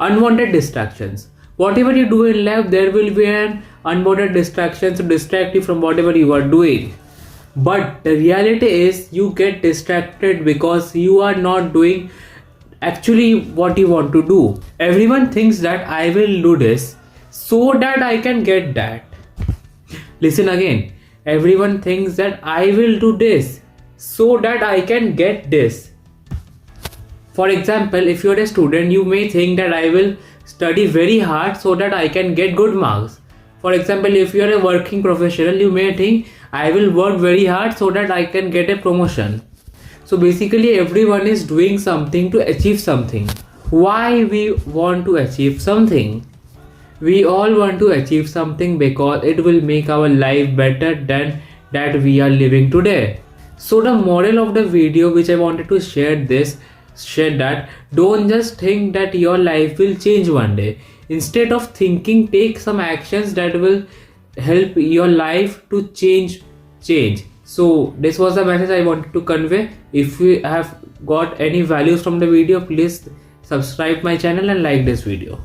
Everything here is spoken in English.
Unwanted distractions. Whatever you do in life, there will be an unwanted distraction to distract you from whatever you are doing. But the reality is, you get distracted because you are not doing actually what you want to do. Everyone thinks that I will do this so that I can get that. Listen again. Everyone thinks that I will do this so that I can get this. For example, if you're a student, you may think that I will study very hard so that I can get good marks. For example, if you're a working professional, you may think I will work very hard so that I can get a promotion. So basically, everyone is doing something to achieve something. Why we want to achieve something? We all want to achieve something because it will make our life better than that we are living today. So the moral of the video which I wanted to share that don't just think that your life will change one day. Instead of thinking, take some actions that will help your life to change. So this was the message I wanted to convey. If you have got any values from the video, please subscribe my channel and like this video.